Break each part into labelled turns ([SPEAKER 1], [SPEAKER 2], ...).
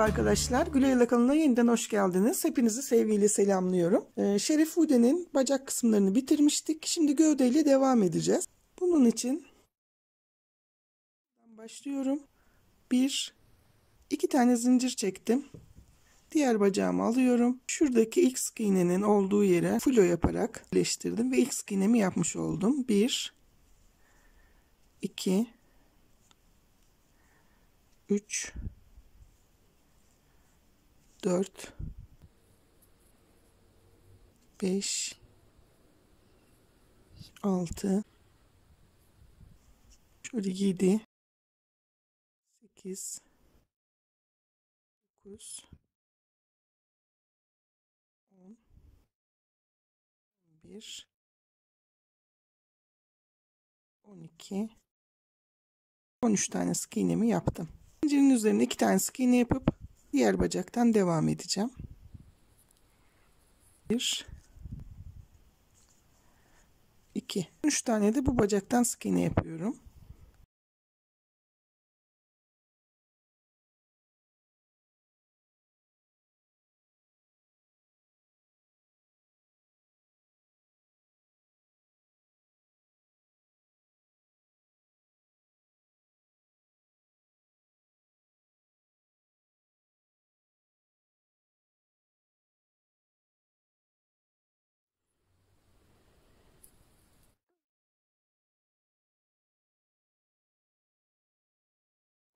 [SPEAKER 1] Merhaba arkadaşlar, Gülayla kanalına yeniden hoş geldiniz. Hepinizi sevgiyle selamlıyorum. Şeref Ude'nin bacak kısımlarını bitirmiştik. Şimdi gövdeyle devam edeceğiz. Bunun için başlıyorum. 2 tane zincir çektim. Diğer bacağımı alıyorum. Şuradaki ilk sık iğnenin olduğu yere filo yaparak birleştirdim ve ilk sık iğnemi yapmış oldum. 1 2 3 4 5 6 şöyle 7 8 9 10 11 12 13 tane sık iğnemi yaptım. Zincirin üzerine 2 tane sık iğne yapıp diğer bacaktan devam edeceğim. 1 2 3 tane de bu bacaktan sık iğne yapıyorum.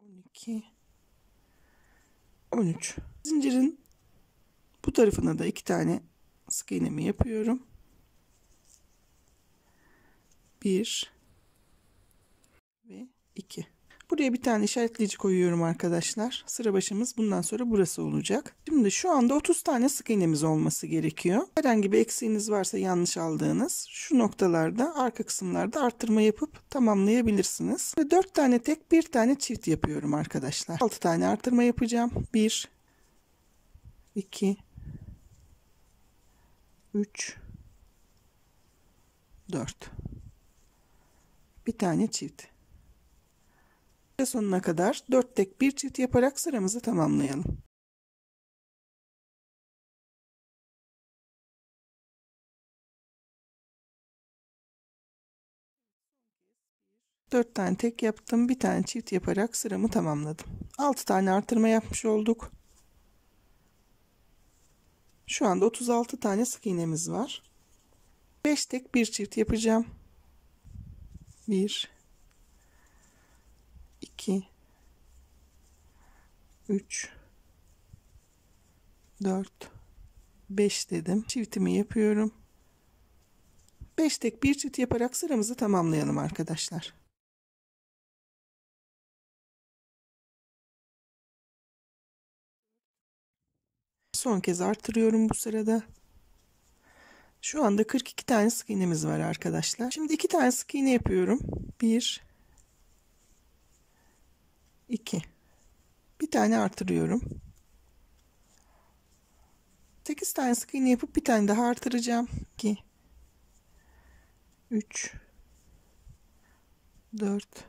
[SPEAKER 1] On iki 13 zincirin bu tarafına da 2 tane sık iğnemi yapıyorum. 1 ve 2. Buraya bir tane işaretleyici koyuyorum arkadaşlar. Sıra başımız bundan sonra burası olacak. Şimdi şu anda 30 tane sık iğnemiz olması gerekiyor. Herhangi bir eksiğiniz varsa yanlış aldığınız şu noktalarda arka kısımlarda artırma yapıp tamamlayabilirsiniz. Ve 4 tane tek 1 tane çift yapıyorum arkadaşlar. 6 tane artırma yapacağım. 1 2 3 4 bir tane çift. Sonuna kadar 4 tek 1 çift yaparak sıramızı tamamlayalım. Dört tane tek yaptım, bir tane çift yaparak sıramı tamamladım. 6 tane artırma yapmış olduk. Şu anda 36 tane sık iğnemiz var. 5 tek 1 çift yapacağım. 1 2 3 4 5 dedim. Çiftimi yapıyorum. 5 tek 1 çift yaparak sıramızı tamamlayalım arkadaşlar. Son kez artırıyorum bu sırada. Şu anda 42 tane sık iğnemiz var arkadaşlar. Şimdi 2 tane sık iğne yapıyorum. 1 2 bir tane artırıyorum. 8 tane sık iğne yapıp bir tane daha artıracağım. 2 3 4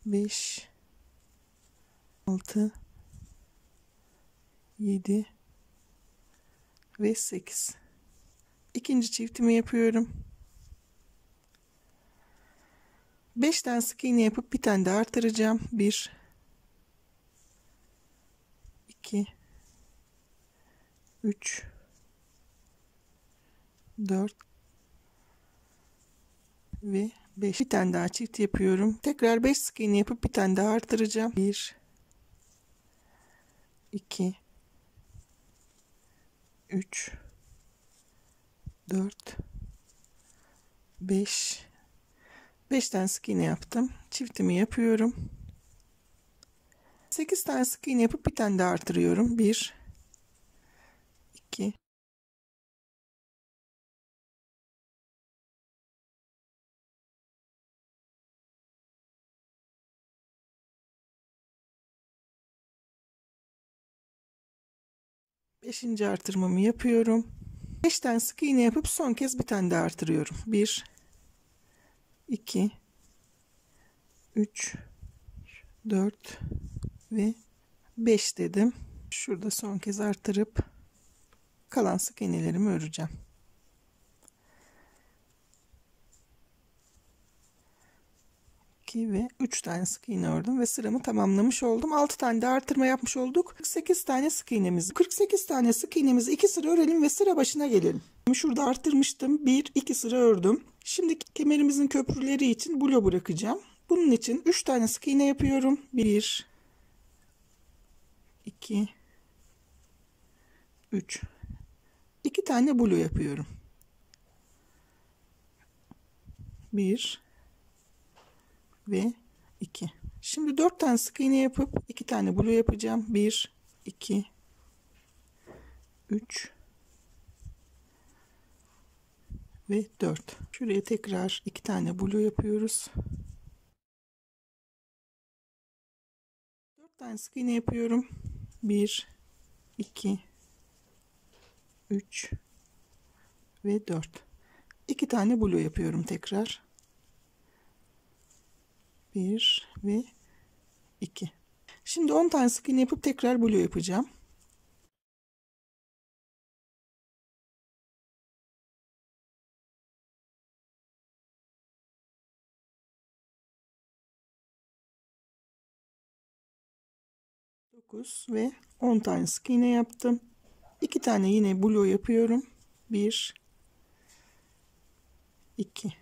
[SPEAKER 1] 5 6 7 ve 8. İkinci çiftimi yapıyorum. 5 tane sık iğne yapıp bir tane daha artıracağım. 1 2 3 4 ve 5. Bir tane daha çift yapıyorum. Tekrar 5 sık iğne yapıp bir tane daha artıracağım. 1 2 3 4 5 tane sık iğne yaptım. Çiftimi yapıyorum. 8 tane sık iğne yapıp bir tane daha artırıyorum. 1 2 5. artırmamı yapıyorum. 5 tane sık iğne yapıp son kez bir tane daha artırıyorum. 1 2 3 4 ve 5 dedim. Şurada son kez artırıp kalan sık iğnelerimi öreceğim. 2 ve 3 tane sık iğne ördüm ve sıramı tamamlamış oldum. 6 tane de artırma yapmış olduk. 48 tane sık iğnemiz. 48 tane sık iğnemizi 2 sıra örelim ve sıra başına gelelim. Şurada arttırmıştım. 1-2 sıra ördüm. Şimdi kemerimizin köprüleri için blo bırakacağım. Bunun için 3 tane sık iğne yapıyorum. 1 2 3 2 tane blo yapıyorum. 1 ve 2. Şimdi 4 tane sık iğne yapıp 2 tane blo yapacağım. 1 2 3 ve 4. Şuraya tekrar 2 tane blo yapıyoruz. 4 tane sık iğne yapıyorum. 1 2 3 ve 4. 2 tane blo yapıyorum tekrar. 1 ve 2. Şimdi 10 tane sık iğne yapıp tekrar blo yapacağım. Ve 10 tane sık iğne yaptım. 2 tane yine blo yapıyorum. 1 2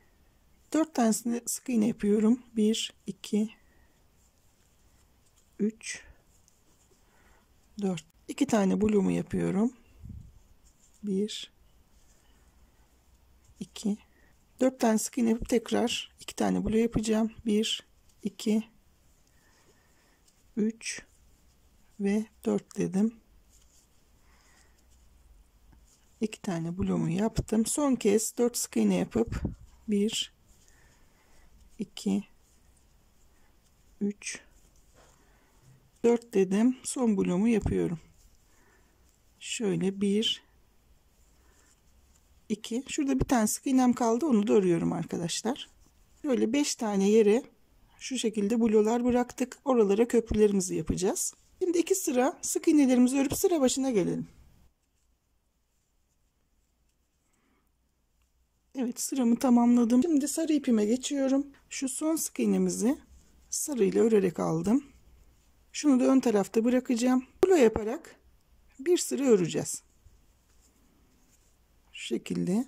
[SPEAKER 1] 4 tanesini sık iğne yapıyorum. 1 2 3 4. 2 tane blomu yapıyorum. 1 2 4 tane sık iğne yapıp tekrar 2 tane blo yapacağım. 1 2 3 ve 4 dedim. 2 tane blomu yaptım. Son kez 4 sık iğne yapıp 1 2 3 4 dedim. Son blomu yapıyorum. Şöyle 1 2. Şurada bir tane sık iğnem kaldı. Onu da örüyorum arkadaşlar. Şöyle 5 tane yere şu şekilde blolar bıraktık. Oralara köprülerimizi yapacağız. Şimdi 2 sıra sık iğnelerimizi örüp sıra başına gelelim. Evet, sıramı tamamladım. Şimdi sarı ipime geçiyorum. Şu son sık iğnemizi sarı ile örerek aldım. Şunu da ön tarafta bırakacağım. Blo yaparak bir sıra öreceğiz. Şu şekilde.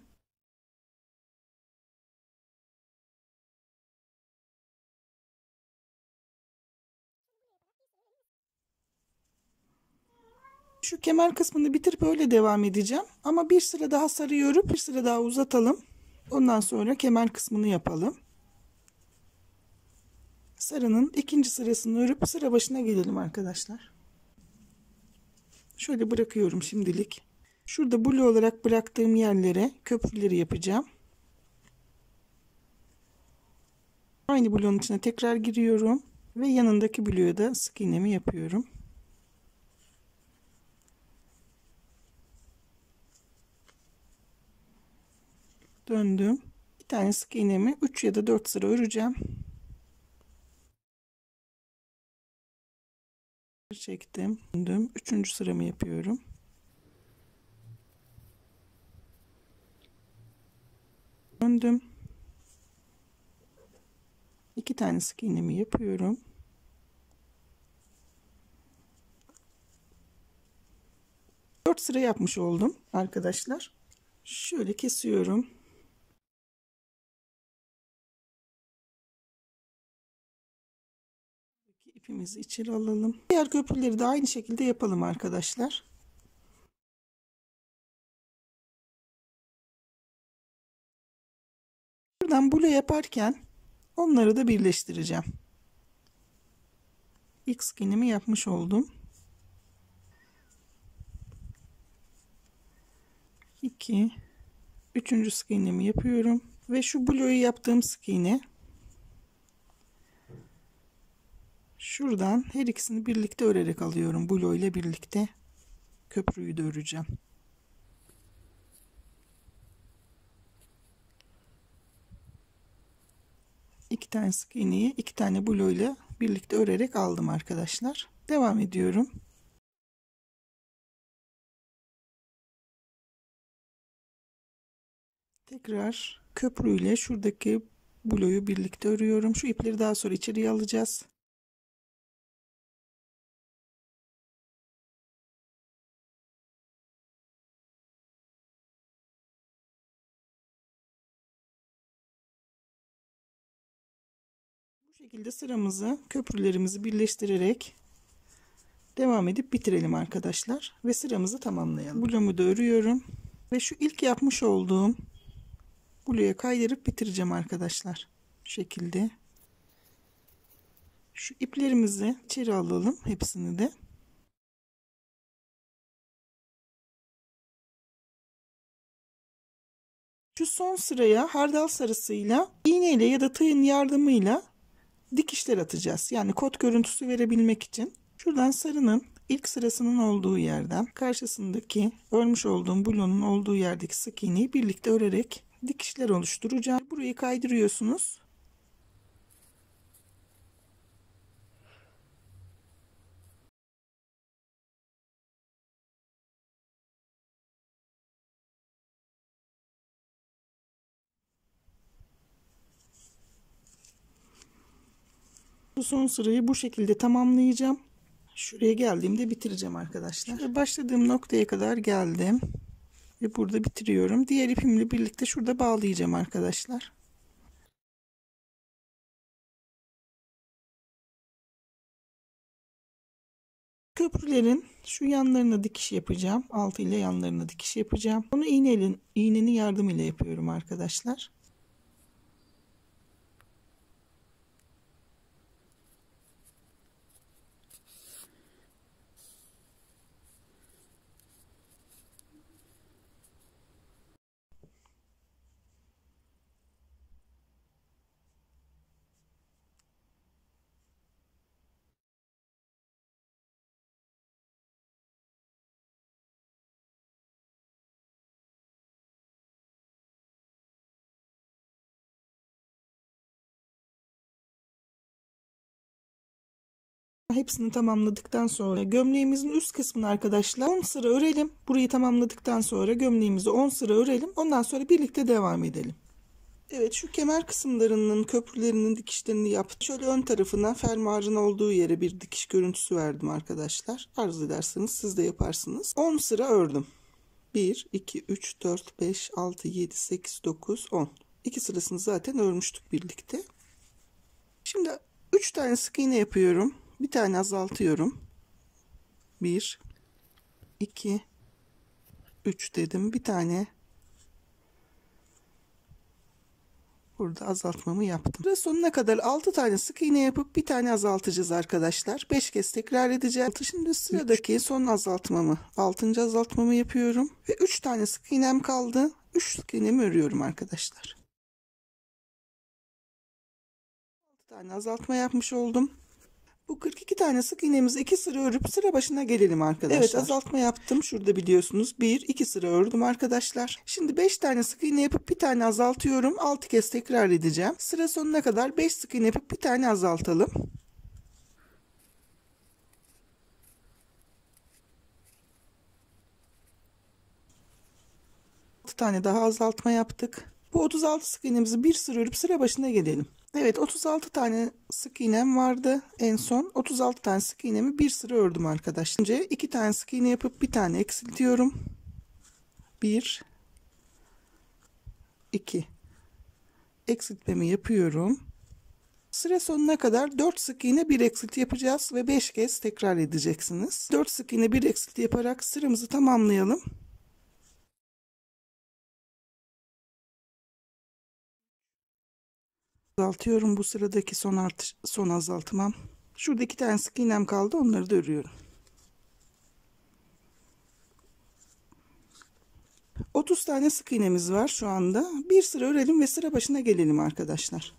[SPEAKER 1] Şu kemer kısmını bitirip öyle devam edeceğim. Ama bir sıra daha sarıyı örüp bir sıra daha uzatalım. Ondan sonra kemer kısmını yapalım. Sarının ikinci sırasını örüp sıra başına gelelim arkadaşlar. Şöyle bırakıyorum şimdilik. Şurada blo olarak bıraktığım yerlere köprüleri yapacağım. Aynı blonun içine tekrar giriyorum ve yanındaki bloya da sık iğnemi yapıyorum. Döndüm. Bir tane sık iğnemi 3 ya da 4 sıra öreceğim. Çektim. Döndüm. 3. sıramı yapıyorum. Döndüm. 2 tane sık iğnemi yapıyorum. Dört sıra yapmış oldum arkadaşlar. Şöyle kesiyorum. İpimizi içeri alalım. Diğer köprüleri de aynı şekilde yapalım arkadaşlar. Buradan blo yaparken onları da birleştireceğim. İlk sık iğnemi yapmış oldum. 2 3. sık iğnemi yapıyorum ve şu bloyu yaptığım sık iğne şuradan her ikisini birlikte örerek alıyorum. Blo ile birlikte köprüyü de öreceğim. İki tane sık iğneyi 2 tane blo ile birlikte örerek aldım arkadaşlar. Devam ediyorum. Tekrar köprüyle şuradaki bloğu birlikte örüyorum. Şu ipleri daha sonra içeriye alacağız. Bu şekilde sıramızı, köprülerimizi birleştirerek devam edip bitirelim arkadaşlar. Ve sıramızı tamamlayalım. Bloğumu da örüyorum. Ve şu ilk yapmış olduğum bloğa kaydırıp bitireceğim arkadaşlar. Bu şekilde. Şu iplerimizi içeri alalım. Hepsini de. Şu son sıraya hardal sarısıyla iğneyle ya da tığın yardımıyla dikişler atacağız. Yani kot görüntüsü verebilmek için. Şuradan sarının ilk sırasının olduğu yerden karşısındaki örmüş olduğum bloğun olduğu yerdeki sık iğneyi birlikte örerek dikişler oluşturacağım. Burayı kaydırıyorsunuz. Bu son sırayı bu şekilde tamamlayacağım. Şuraya geldiğimde bitireceğim arkadaşlar. Başladığım noktaya kadar geldim. Ve burada bitiriyorum. Diğer ipimle birlikte şurada bağlayacağım arkadaşlar. Köprülerin şu yanlarına dikiş yapacağım. Altı ile yanlarına dikiş yapacağım. Bunu iğnenin yardımıyla yapıyorum arkadaşlar. Hepsini tamamladıktan sonra gömleğimizin üst kısmını arkadaşlar 10 sıra örelim. Burayı tamamladıktan sonra gömleğimizi 10 sıra örelim. Ondan sonra birlikte devam edelim. Evet, şu kemer kısımlarının köprülerinin dikişlerini yaptım. Şöyle ön tarafına fermuarın olduğu yere bir dikiş görüntüsü verdim arkadaşlar. Arzu ederseniz siz de yaparsınız. 10 sıra ördüm. 1, 2, 3, 4, 5, 6, 7, 8, 9, 10. 2 sırasını zaten örmüştük birlikte. Şimdi 3 tane sık iğne yapıyorum. Bir tane azaltıyorum. 1, 2, 3 dedim. Bir tane burada azaltmamı yaptım. Sıra sonuna kadar 6 tane sık iğne yapıp bir tane azaltacağız arkadaşlar. 5 kez tekrar edeceğim. Şimdi sıradaki son azaltmamı, 6. azaltmamı yapıyorum. Ve 3 tane sık iğnem kaldı. 3 sık iğnemi örüyorum arkadaşlar. 6 tane azaltma yapmış oldum. Bu 42 tane sık iğnemizi 2 sıra örüp sıra başına gelelim arkadaşlar. Evet, azaltma yaptım. Şurada biliyorsunuz 1-2 sıra ördüm arkadaşlar. Şimdi 5 tane sık iğne yapıp bir tane azaltıyorum. 6 kez tekrar edeceğim. Sıra sonuna kadar 5 sık iğne yapıp bir tane azaltalım. Bir tane daha azaltma yaptık. Bu 36 sık iğnemizi bir sıra örüp sıra başına gelelim. Evet, 36 tane sık iğnem vardı en son. 36 tane sık iğnemi bir sıra ördüm arkadaşlar. Önce 2 tane sık iğne yapıp bir tane eksiltiyorum. 1 2 eksiltmemi yapıyorum. Sıra sonuna kadar 4 sık iğne bir eksilti yapacağız ve 5 kez tekrar edeceksiniz. 4 sık iğne bir eksilti yaparak sıramızı tamamlayalım. Azaltıyorum bu sıradaki son azaltmam. Şurada 2 tane sık iğnem kaldı, onları da örüyorum. 30 tane sık iğnemiz var şu anda. Bir sıra örelim ve sıra başına gelelim arkadaşlar.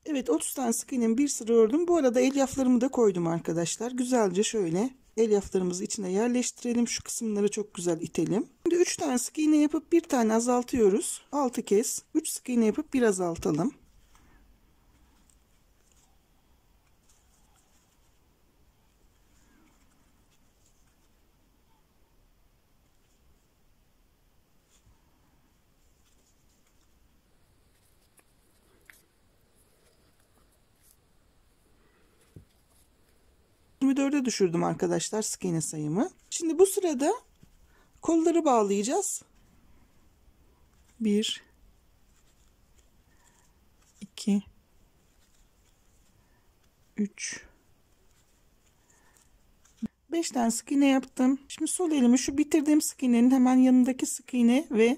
[SPEAKER 1] Evet, 30 tane sık iğnemi bir sıra ördüm. Bu arada elyaflarımı da koydum arkadaşlar. Güzelce şöyle elyaflarımızı içine yerleştirelim. Şu kısımları çok güzel itelim. Şimdi 3 tane sık iğne yapıp bir tane azaltıyoruz. 6 kez 3 sık iğne yapıp bir azaltalım. 24'e düşürdüm arkadaşlar sık iğne sayımı. Şimdi bu sırada kolları bağlayacağız. 1 2 3 5 tane sık iğne yaptım. Şimdi sol elimi şu bitirdiğim sık iğnenin hemen yanındaki sık iğne ve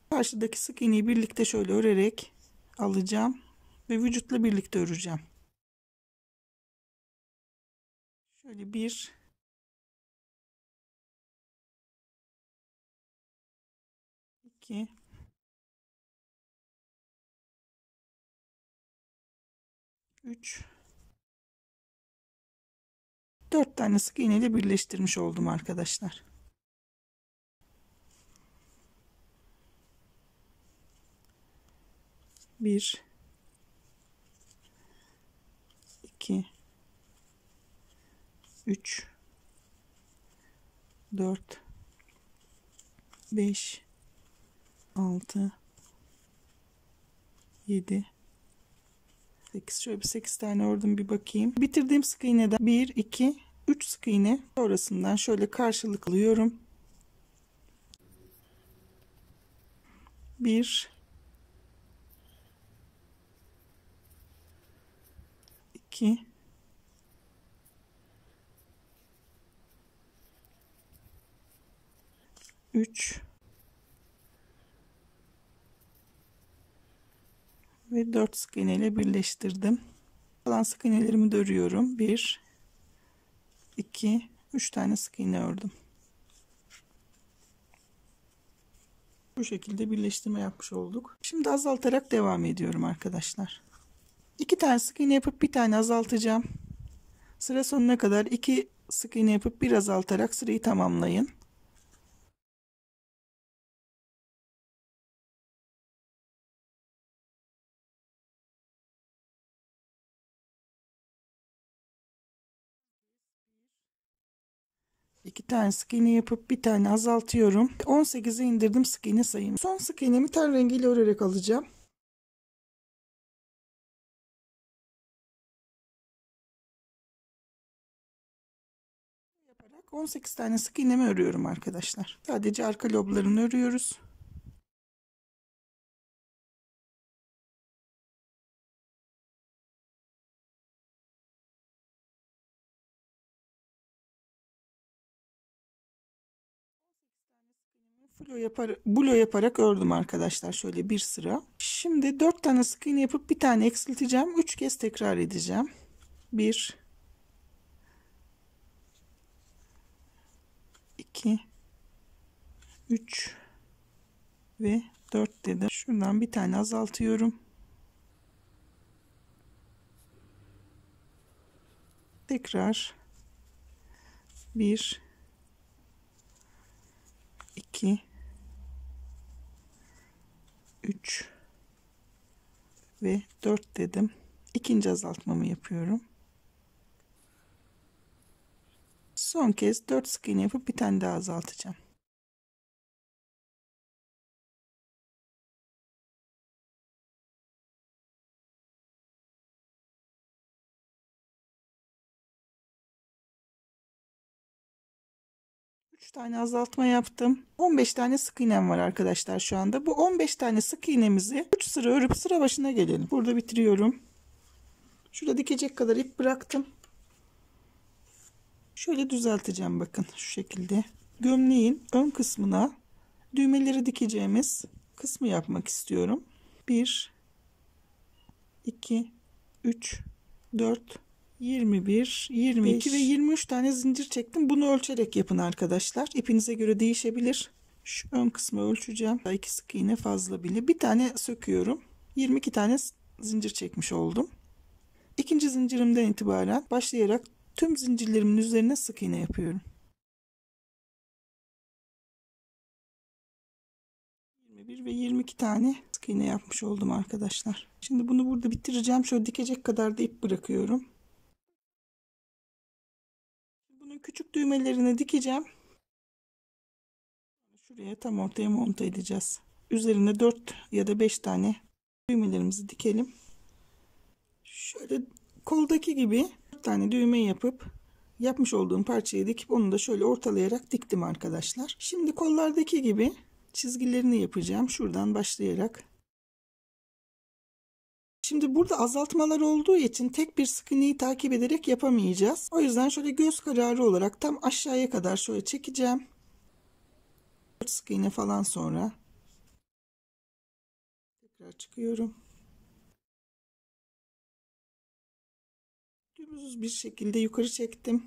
[SPEAKER 1] karşıdaki sık iğneyi birlikte şöyle örerek alacağım ve vücutla birlikte öreceğim. Şöyle 1 2 3 4 tane sık iğne ile birleştirmiş oldum arkadaşlar. Bir, iki, üç, dört, beş, altı, yedi, 8. Şöyle bir 8 tane ördüm, bir bakayım. Bitirdiğim sık iğneden 1, 2, 3 sık iğne sonrasından şöyle karşılıklı alıyorum. 1 2 3 ve 4 sık iğne ile birleştirdim. Kalan sık iğnelerimi de örüyorum. 1 2 3 tane sık iğne ördüm. Bu şekilde birleştirme yapmış olduk. Şimdi azaltarak devam ediyorum arkadaşlar. 2 tane sık iğne yapıp bir tane azaltacağım. Sıra sonuna kadar 2 sık iğne yapıp bir azaltarak sırayı tamamlayın. İki tane sık iğne yapıp bir tane azaltıyorum. 18'e indirdim sık iğne sayımı. Son sık iğnemi ten rengiyle örerek alacağım. Yaparak 18 tane sık iğnemi örüyorum arkadaşlar. Sadece arka loblarını örüyoruz. Bulo yaparak ördüm arkadaşlar, şöyle bir sıra. Şimdi 4 tane sık iğne yapıp bir tane eksilteceğim. 3 kez tekrar edeceğim. 1 2 3 ve 4 dedim. Şuradan bir tane azaltıyorum. Tekrar 1 2 3 ve 4 dedim. İkinci azaltmamı yapıyorum. Son kez 4 sık iğne yapıp bir tane daha azaltacağım. Üç tane azaltma yaptım. 15 tane sık iğnem var arkadaşlar şu anda. Bu 15 tane sık iğnemizi 3 sıra örüp sıra başına gelelim. Burada bitiriyorum. Şurada dikecek kadar ip bıraktım. Şöyle düzelteceğim, bakın şu şekilde. Gömleğin ön kısmına düğmeleri dikeceğimiz kısmı yapmak istiyorum. 1 2 3 4 21 22 ve 23 tane zincir çektim. Bunu ölçerek yapın arkadaşlar. İpinize göre değişebilir. Şu ön kısmı ölçeceğim. 2 sık iğne fazla bile. Bir tane söküyorum. 22 tane zincir çekmiş oldum. İkinci zincirimden itibaren başlayarak tüm zincirlerimin üzerine sık iğne yapıyorum. 21 ve 22 tane sık iğne yapmış oldum arkadaşlar. Şimdi bunu burada bitireceğim. Şöyle dikecek kadar da ip bırakıyorum. Bunun küçük düğmelerini dikeceğim. Şuraya tam ortaya monte edeceğiz. Üzerine 4 ya da 5 tane düğmelerimizi dikelim. Şöyle koldaki gibi 4 tane düğme yapıp yapmış olduğum parçayı dikip onu da şöyle ortalayarak diktim arkadaşlar. Şimdi kollardaki gibi çizgilerini yapacağım. Şuradan başlayarak. Şimdi burada azaltmalar olduğu için tek bir sık iğneyi takip ederek yapamayacağız. O yüzden şöyle göz kararı olarak tam aşağıya kadar şöyle çekeceğim. 4 sık iğne falan sonra tekrar çıkıyorum. Dümdüz bir şekilde yukarı çektim.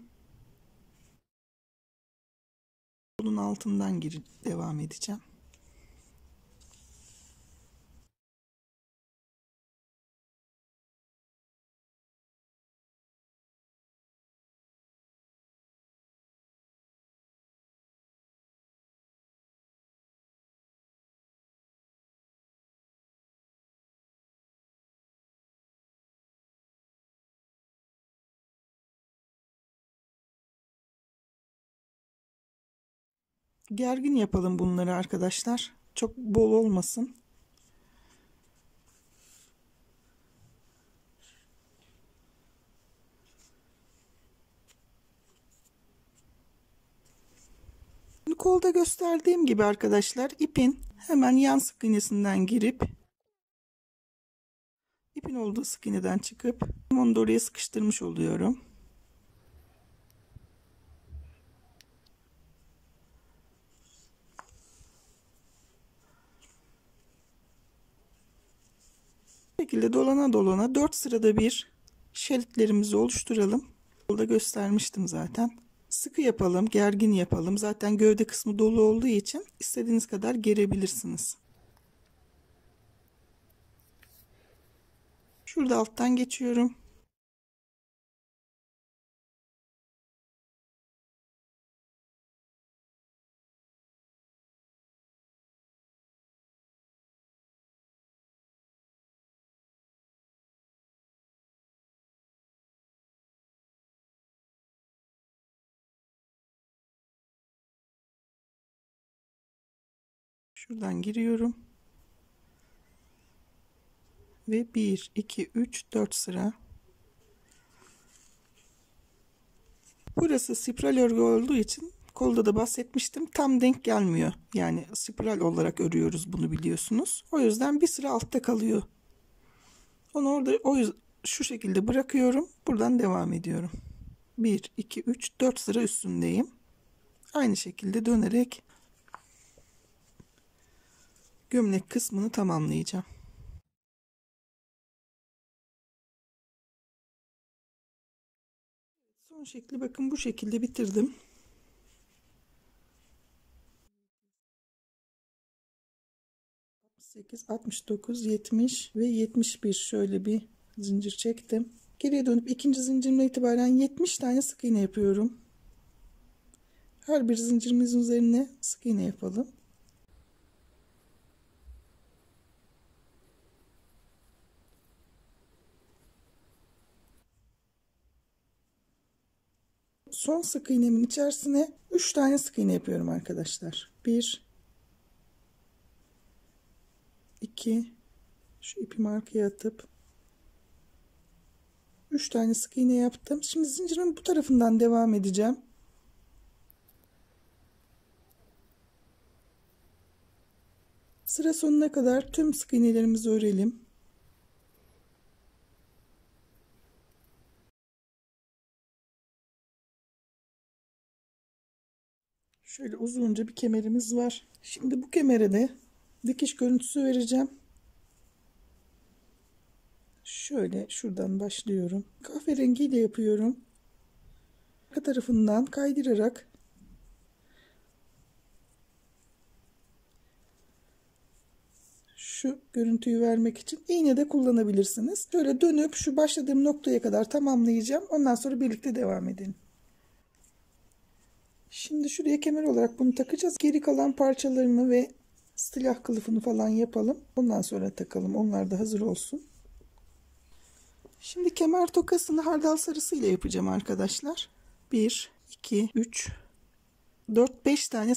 [SPEAKER 1] Kolun altından girip devam edeceğim. Gergin yapalım bunları arkadaşlar. Çok bol olmasın. Kolda gösterdiğim gibi arkadaşlar ipin hemen yan sık iğnesinden girip ipin olduğu sık iğneden çıkıp onu da oraya sıkıştırmış oluyorum. Bu şekilde dolana dolana 4 sırada bir şeritlerimizi oluşturalım. Kolda göstermiştim zaten. Sıkı yapalım, gergin yapalım. Zaten gövde kısmı dolu olduğu için istediğiniz kadar gerebilirsiniz. Şurada alttan geçiyorum. Şuradan giriyorum. Ve 1, 2, 3, 4 sıra. Burası spiral örgü olduğu için kolda da bahsetmiştim. Tam denk gelmiyor. Yani spiral olarak örüyoruz bunu biliyorsunuz. O yüzden bir sıra altta kalıyor. Onu orada şu şekilde bırakıyorum. Buradan devam ediyorum. 1, 2, 3, 4 sıra üstündeyim. Aynı şekilde dönerek gömlek kısmını tamamlayacağım. Son şekli bakın bu şekilde bitirdim. ...68, 69, 70 ve 71 şöyle bir zincir çektim. Geriye dönüp ikinci zincirimden itibaren 70 tane sık iğne yapıyorum. Her bir zincirimizin üzerine sık iğne yapalım. Son sık iğnemin içerisine 3 tane sık iğne yapıyorum arkadaşlar. 1 2 şu ipimi arkaya atıp 3 tane sık iğne yaptım. Şimdi zincirimin bu tarafından devam edeceğim. Sıra sonuna kadar tüm sık iğnelerimizi örelim. Şöyle uzunca bir kemerimiz var. Şimdi bu kemere de dikiş görüntüsü vereceğim. Şöyle şuradan başlıyorum. Kahverengiyle yapıyorum. Arka tarafından kaydırarak şu görüntüyü vermek için iğne de kullanabilirsiniz. Şöyle dönüp şu başladığım noktaya kadar tamamlayacağım. Ondan sonra birlikte devam edelim. Şimdi şuraya kemer olarak bunu takacağız. Geri kalan parçalarını ve silah kılıfını falan yapalım. Ondan sonra takalım. Onlar da hazır olsun. Şimdi kemer tokasını hardal sarısı ile yapacağım arkadaşlar. 1, 2, 3, 4, 5 tane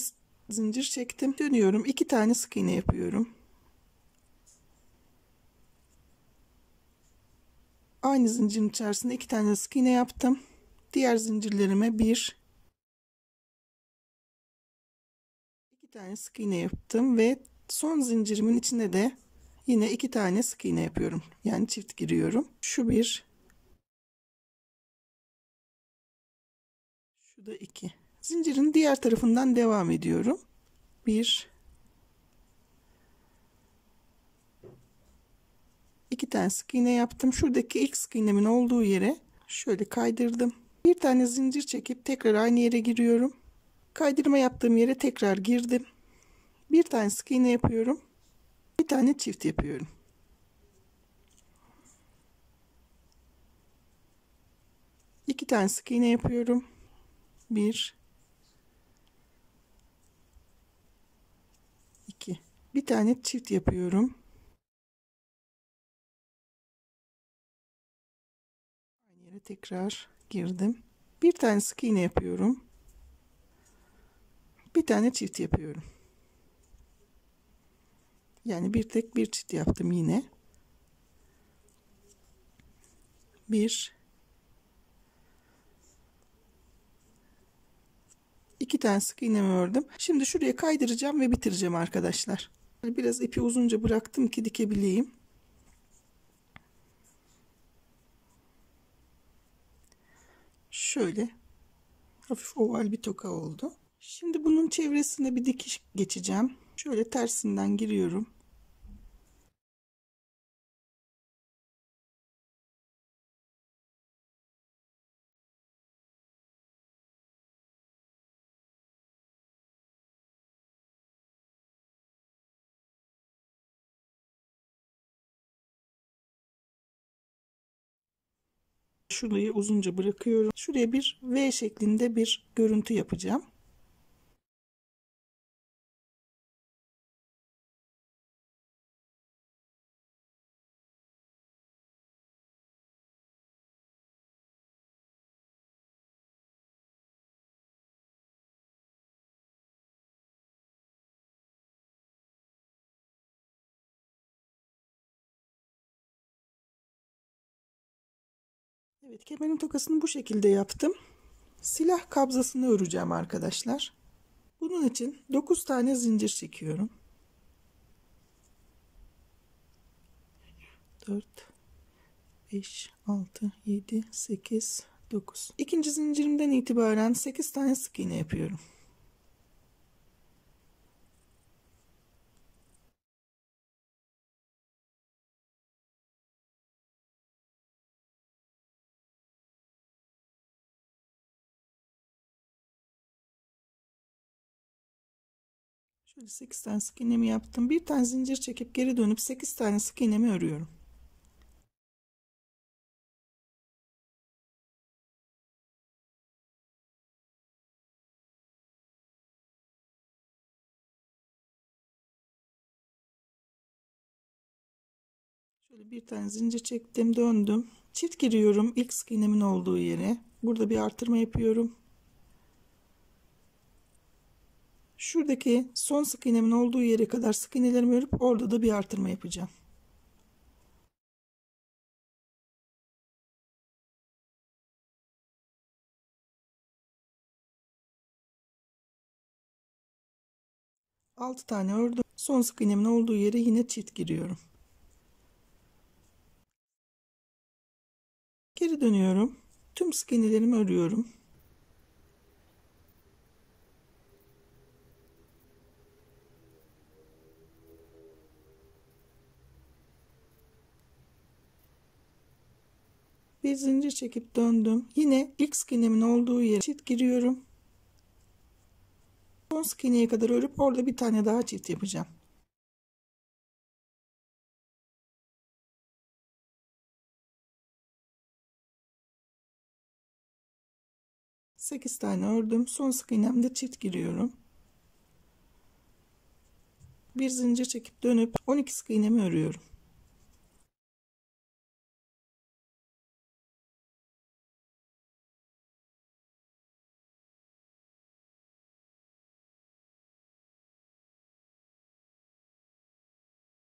[SPEAKER 1] zincir çektim. Dönüyorum. 2 tane sık iğne yapıyorum. Aynı zincirin içerisinde 2 tane sık iğne yaptım. Diğer zincirlerime 1, 2 tane sık iğne yaptım ve son zincirimin içine de yine 2 tane sık iğne yapıyorum. Yani çift giriyorum. Şu 1, şu da 2. Zincirin diğer tarafından devam ediyorum. 1, 2 tane sık iğne yaptım. Şuradaki ilk sık iğnemin olduğu yere şöyle kaydırdım. Bir tane zincir çekip tekrar aynı yere giriyorum. Kaydırma yaptığım yere tekrar girdim. Bir tane sık iğne yapıyorum. Bir tane çift yapıyorum. İki tane sık iğne yapıyorum. 1, 2. Bir tane çift yapıyorum. Aynı yere tekrar girdim. Bir tane sık iğne yapıyorum. Bir tane çift yapıyorum. Yani bir tek bir çift yaptım yine. 1, 2 tane sık iğnemi ördüm. Şimdi şuraya kaydıracağım ve bitireceğim arkadaşlar. Biraz ipi uzunca bıraktım ki dikebileyim. Şöyle hafif oval bir toka oldu. Şimdi bunun çevresine bir dikiş geçeceğim. Şöyle tersinden giriyorum. Şurayı uzunca bırakıyorum. Şuraya bir V şeklinde bir görüntü yapacağım. Evet, kemerin tokasını bu şekilde yaptım. Silah kabzasını öreceğim arkadaşlar. Bunun için 9 tane zincir çekiyorum. 4, 5, 6, 7, 8, 9. İkinci zincirimden itibaren 8 tane sık iğne yapıyorum. Şöyle 8 tane sık iğnemi yaptım. Bir tane zincir çekip geri dönüp 8 tane sık iğnemi örüyorum. Şöyle bir tane zincir çektim, döndüm. Çift giriyorum ilk sık iğnemin olduğu yere. Burada bir artırma yapıyorum. Şuradaki son sık iğnemin olduğu yere kadar sık iğnelerimi örüp orada da bir artırma yapacağım. Altı tane ördüm. Son sık iğnemin olduğu yere yine çift giriyorum. Geri dönüyorum. Tüm sık iğnelerimi örüyorum. Bir zincir çekip döndüm. Yine ilk sık iğnemin olduğu yere çift giriyorum. Son sık iğneye kadar örüp orada bir tane daha çift yapacağım. Sekiz tane ördüm. Son sık iğnemde çift giriyorum. Bir zincir çekip dönüp 12 sık iğnemi örüyorum.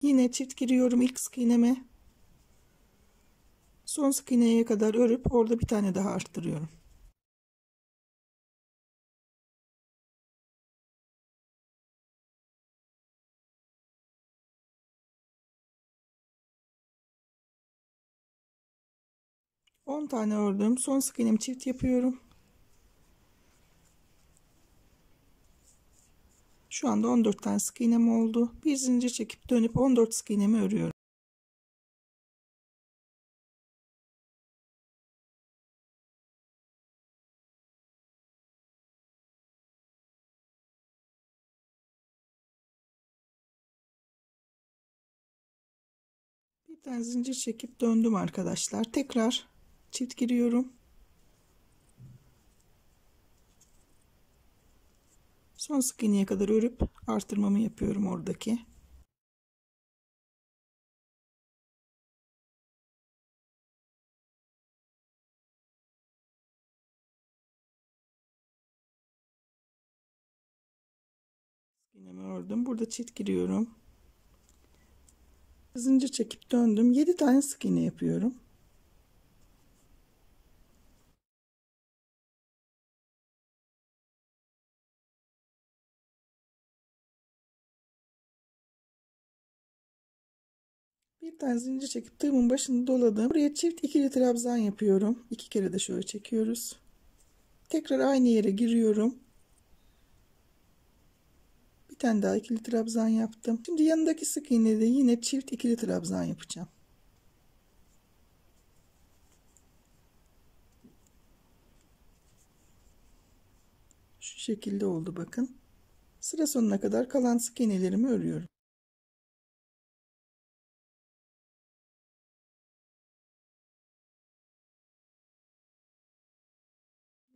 [SPEAKER 1] Yine çift giriyorum ilk sık iğneme. Son sık iğneye kadar örüp orada bir tane daha arttırıyorum. 10 tane ördüm. Son sık iğnemi çift yapıyorum. Şu anda 14 tane sık iğnem oldu. Bir zincir çekip dönüp 14 sık iğnemi örüyorum. Bir tane zincir çekip döndüm arkadaşlar. Tekrar çift giriyorum. Son sık iğneye kadar örüp artırmamı yapıyorum oradaki. Sık iğnemi ördüm. Burada çift giriyorum. Zincir çekip döndüm. 7 tane sık iğne yapıyorum. Bir tane zincir çekip tığımın başını doladım. Buraya çift ikili trabzan yapıyorum. 2 kere de şöyle çekiyoruz. Tekrar aynı yere giriyorum. Bir tane daha ikili trabzan yaptım. Şimdi yanındaki sık iğnede yine çift ikili trabzan yapacağım. Şu şekilde oldu bakın. Sıra sonuna kadar kalan sık iğnelerimi örüyorum.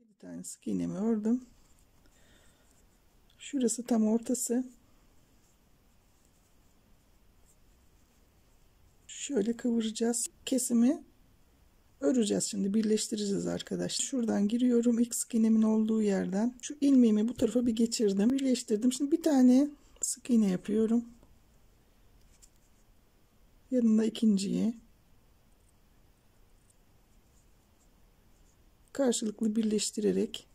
[SPEAKER 1] Bir tane sık iğnemi ördüm. Şurası tam ortası. Şöyle kıvıracağız. Kesimi öreceğiz şimdi. Birleştireceğiz arkadaşlar. Şuradan giriyorum. İlk sık iğnemin olduğu yerden. Şu ilmeğimi bu tarafa bir geçirdim. Birleştirdim. Şimdi bir tane sık iğne yapıyorum. Yanında ikinciyi. Karşılıklı birleştirerek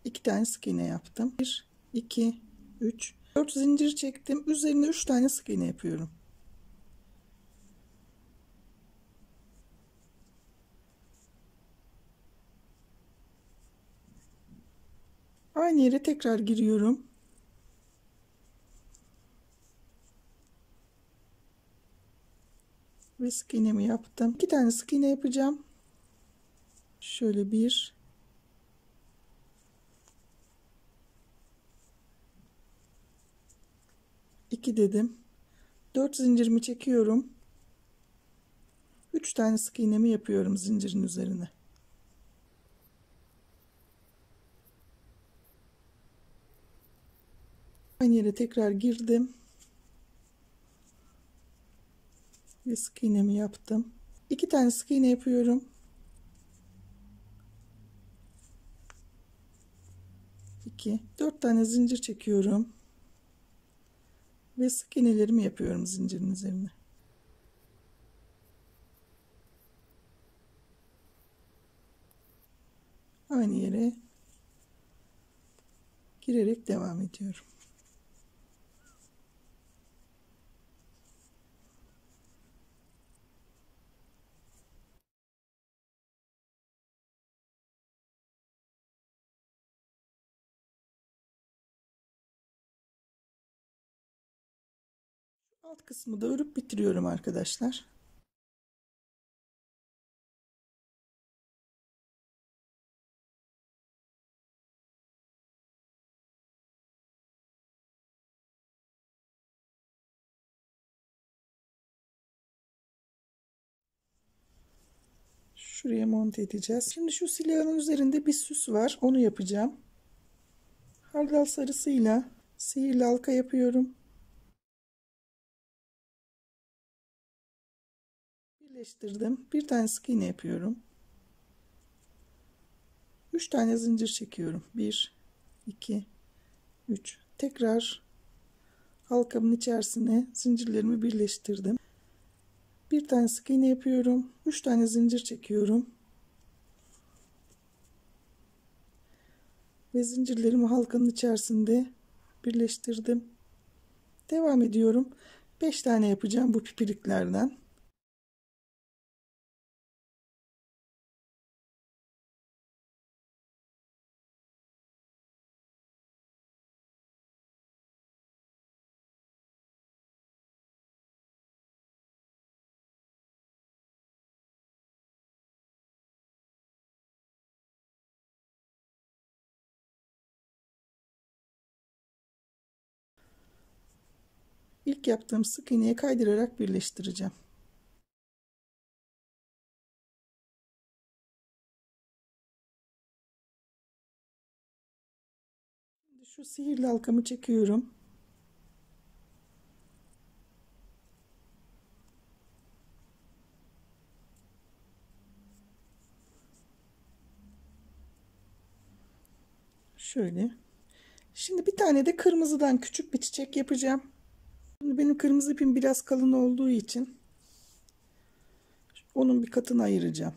[SPEAKER 1] 2 tane sık iğne yaptım. 1, 2, 3, 4 zincir çektim. Üzerine 3 tane sık iğne yapıyorum. Aynı yere tekrar giriyorum. Ve sık iğnemi yaptım. 2 tane sık iğne yapacağım. Şöyle 1, 2 dedim. 4 zincirimi çekiyorum. 3 tane sık iğnemi yapıyorum zincirin üzerine. Aynı yere tekrar girdim. Ve sık iğnemi yaptım. 2 tane sık iğne yapıyorum. 2, 4 tane zincir çekiyorum. Ve sık iğnelerimi yapıyorum zincirin üzerine. Aynı yere girerek devam ediyorum. Alt kısmı da örüp bitiriyorum arkadaşlar. Şuraya monte edeceğiz. Şimdi şu silahın üzerinde bir süs var. Onu yapacağım. Hardal sarısıyla sihirli halka yapıyorum. Birleştirdim. Bir tane sık iğne yapıyorum. 3 tane zincir çekiyorum. 1, 2, 3. Tekrar halkamın içerisine zincirlerimi birleştirdim. Bir tane sık iğne yapıyorum. 3 tane zincir çekiyorum. Ve zincirlerimi halkanın içerisinde birleştirdim. Devam ediyorum. 5 tane yapacağım bu pipiriklerden. ilk yaptığım sık iğneye kaydırarak birleştireceğim. Şimdi şu sihirli halkamı çekiyorum. Şöyle. Şimdi bir tane de kırmızıdan küçük bir çiçek yapacağım. Şimdi benim kırmızı ipim biraz kalın olduğu için onun bir katını ayıracağım.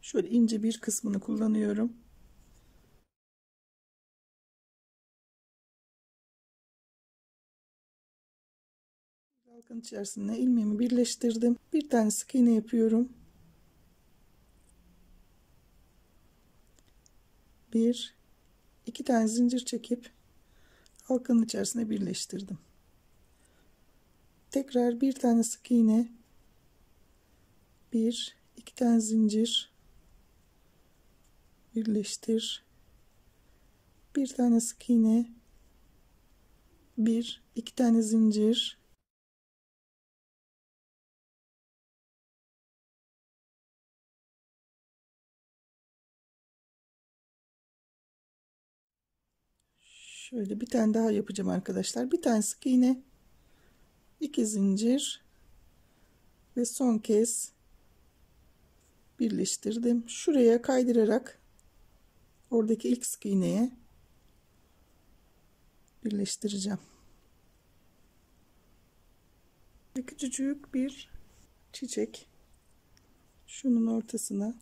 [SPEAKER 1] Şöyle ince bir kısmını kullanıyorum. Halkanın içerisine ilmeğimi birleştirdim. Bir tane sık iğne yapıyorum. Bir, iki tane zincir çekip halkanın içerisine birleştirdim. Tekrar bir tane sık iğne, bir, iki tane zincir, birleştir, bir tane sık iğne, bir, iki tane zincir, şöyle bir tane daha yapacağım arkadaşlar. Bir tane sık iğne, iki zincir ve son kez birleştirdim. Şuraya kaydırarak oradaki ilk sık iğneye birleştireceğim. Küçücük bir çiçek şunun ortasına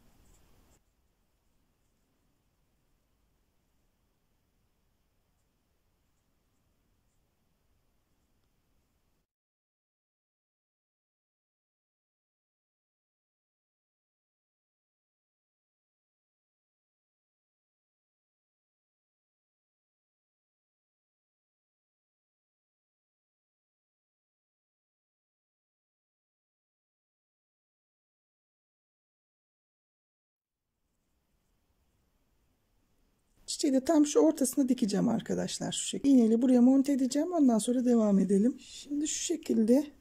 [SPEAKER 1] çiçeği de tam şu ortasına dikeceğim arkadaşlar. Şu şekilde iğneyle buraya monte edeceğim. Ondan sonra devam edelim. Şimdi şu şekilde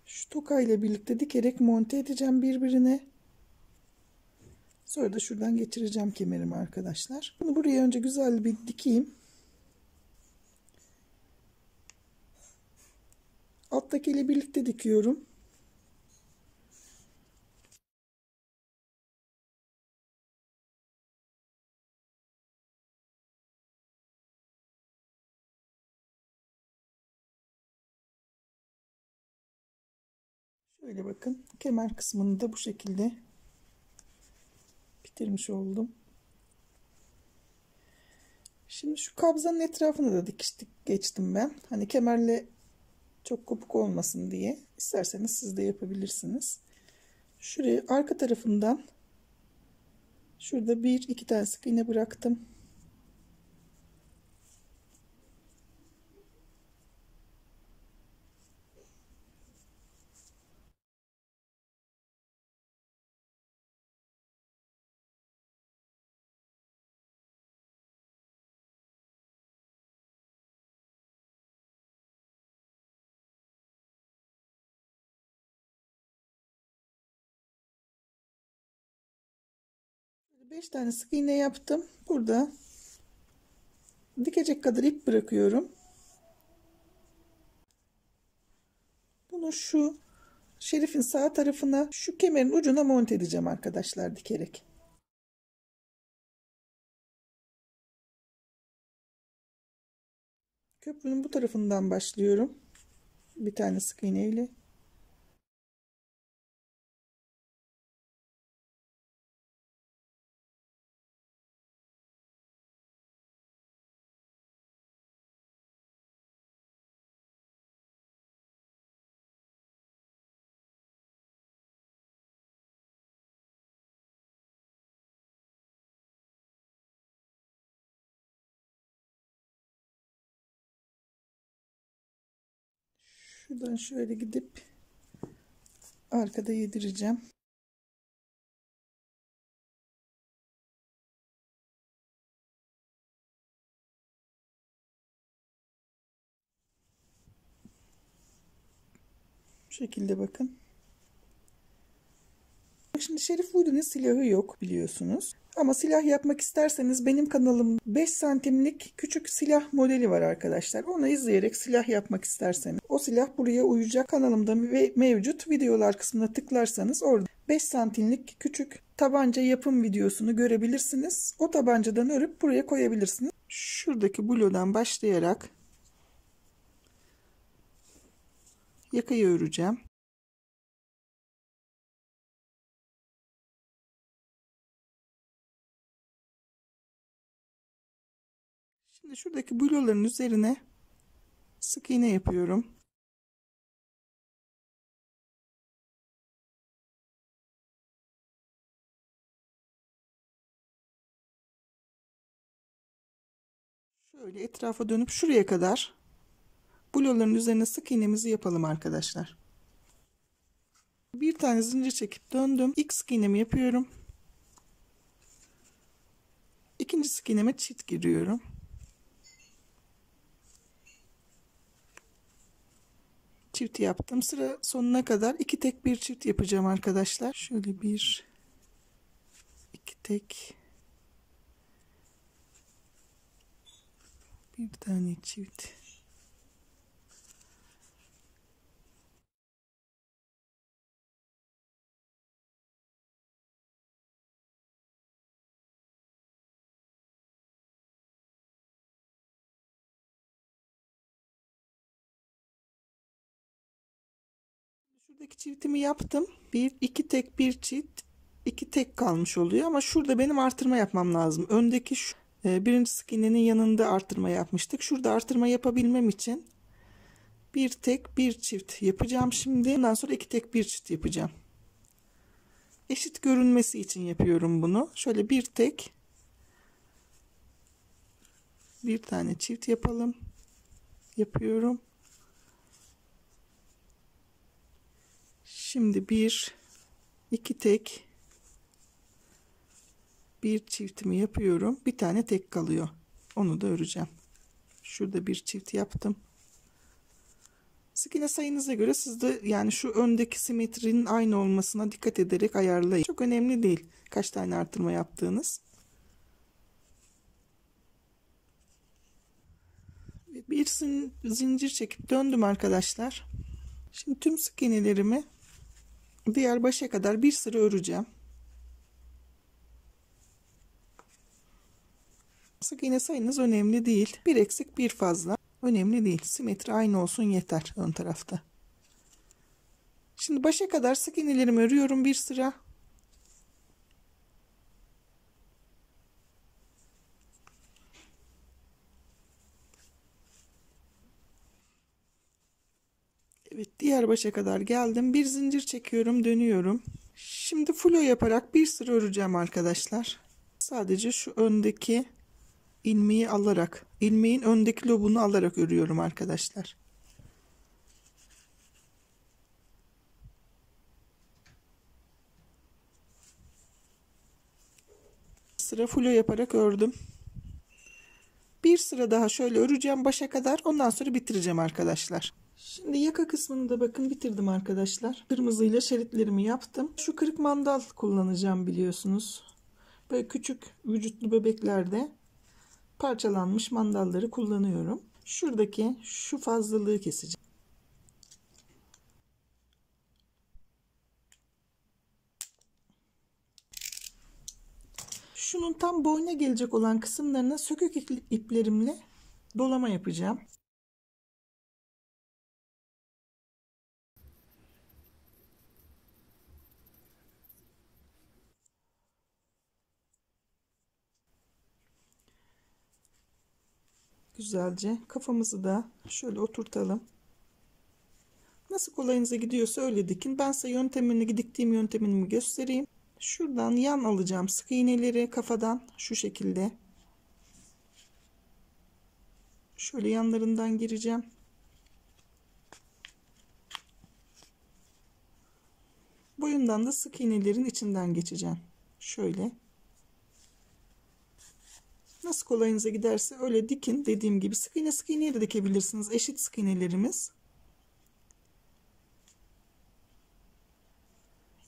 [SPEAKER 1] şu toka ile birlikte dikerek monte edeceğim birbirine. Sonra da şuradan geçireceğim kemerimi arkadaşlar. Bunu buraya önce güzel bir dikeyim. Alttaki ile birlikte dikiyorum. Şöyle bakın, kemer kısmını da bu şekilde bitirmiş oldum. Şimdi şu kabzanın etrafını da geçtim ben. Hani kemerle çok kopuk olmasın diye. İsterseniz siz de yapabilirsiniz. Şuraya arka tarafından şurada bir iki tane sık iğne bıraktım. Beş tane sık iğne yaptım. Burada dikecek kadar ip bırakıyorum. Bunu şu şerifin sağ tarafına, şu kemerin ucuna monte edeceğim arkadaşlar, dikerek. Köprünün bu tarafından başlıyorum. Bir tane sık iğne ile. Şuradan şöyle gidip arkada yedireceğim. şekilde bakın. Şimdi Şerif Wooden'in silahı yok biliyorsunuz. Ama silah yapmak isterseniz benim kanalımda 5 santimlik küçük silah modeli var arkadaşlar. Onu izleyerek silah yapmak isterseniz o silah buraya uyacak. Kanalımda mevcut videolar kısmına tıklarsanız orada 5 santimlik küçük tabanca yapım videosunu görebilirsiniz. O tabancadan örüp buraya koyabilirsiniz. Şuradaki blodan başlayarak yakayı öreceğim. Şimdi şuradaki bloların üzerine sık iğne yapıyorum. Şöyle etrafa dönüp şuraya kadar bloların üzerine sık iğnemizi yapalım arkadaşlar. Bir tane zincir çekip döndüm. İlk sık iğnemi yapıyorum. İkinci sık iğneme çift giriyorum. Çift yaptım. Sıra sonuna kadar 2 tek bir çift yapacağım arkadaşlar. Şöyle 1 2 tek, bir tane çift. Şuradaki çiftimi yaptım. 1 2 tek bir çift, 2 tek kalmış oluyor ama şurada benim artırma yapmam lazım. Öndeki birinci sık iğnenin yanında artırma yapmıştık. Şurada artırma yapabilmem için bir tek bir çift yapacağım şimdi. Bundan sonra 2 tek bir çift yapacağım. Eşit görünmesi için yapıyorum bunu. Şöyle bir tek, bir tane çift yapalım. Yapıyorum. Şimdi bir iki tek, bir çiftimi yapıyorum. Bir tane tek kalıyor. Onu da öreceğim. Şurada bir çift yaptım. Sık iğne sayınıza göre siz de yani şu öndeki simetrinin aynı olmasına dikkat ederek ayarlayın. Çok önemli değil kaç tane artırma yaptığınız. Bir zincir çekip döndüm arkadaşlar. Şimdi tüm sık iğnelerimi diğer başa kadar bir sıra öreceğim. Sık iğne sayınız önemli değil. Bir eksik bir fazla önemli değil. Simetri aynı olsun yeter ön tarafta. Şimdi başa kadar sık iğnelerimi örüyorum bir sıra. Evet, diğer başa kadar geldim. Bir zincir çekiyorum, dönüyorum. Şimdi fulo yaparak bir sıra öreceğim arkadaşlar. Sadece şu öndeki ilmeği alarak, ilmeğin öndeki lobunu alarak örüyorum arkadaşlar. Sıra fulo yaparak ördüm. Bir sıra daha şöyle öreceğim başa kadar. Ondan sonra bitireceğim arkadaşlar. Şimdi yaka kısmını da bakın bitirdim arkadaşlar. Kırmızıyla şeritlerimi yaptım. Şu kırık mandal kullanacağım biliyorsunuz. Böyle küçük vücutlu bebeklerde parçalanmış mandalları kullanıyorum. Şuradaki şu fazlalığı keseceğim. Şunun tam boyuna gelecek olan kısımlarına sökük iplerimle dolama yapacağım. Güzelce kafamızı da şöyle oturtalım. Nasıl kolayınıza gidiyorsa öyle dikin. Ben size diktiğim yöntemini göstereyim. Şuradan yan alacağım sık iğneleri kafadan şu şekilde. Şöyle yanlarından gireceğim. Boyundan da sık iğnelerin içinden geçeceğim. Şöyle. Nasıl kolayınıza giderse öyle dikin. Dediğim gibi sık iğne de dikebilirsiniz. Eşit sık iğnelerimiz.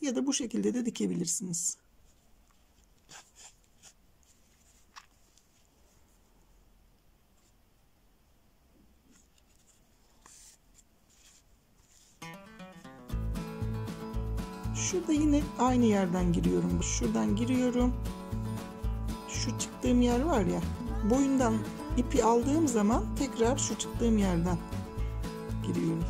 [SPEAKER 1] Ya da bu şekilde de dikebilirsiniz. Şurada yine aynı yerden giriyorum. Şuradan giriyorum. Şu çıktığım yer var ya, boyundan ipi aldığım zaman tekrar şu çıktığım yerden giriyorum.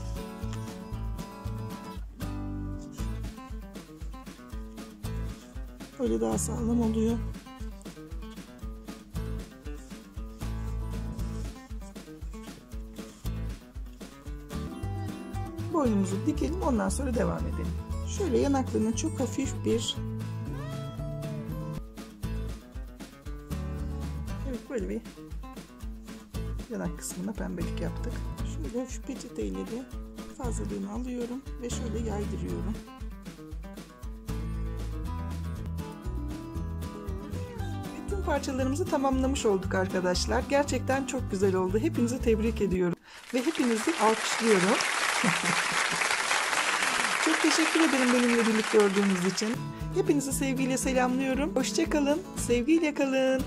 [SPEAKER 1] Böyle daha sağlam oluyor. Boynumuzu dikelim, ondan sonra devam edelim. Şöyle yanaklarına çok hafif bir, evet, böyle bir yanak kısmına pembelik yaptık. Şöyle hafif peçeteyle de fazlalığını alıyorum ve şöyle yaydırıyorum. Bütün parçalarımızı tamamlamış olduk arkadaşlar. Gerçekten çok güzel oldu. Hepinizi tebrik ediyorum ve hepinizi alkışlıyorum. Çok teşekkür ederim benimle birlikte olduğunuz için. Hepinizi sevgiyle selamlıyorum. Hoşça kalın, sevgiyle kalın.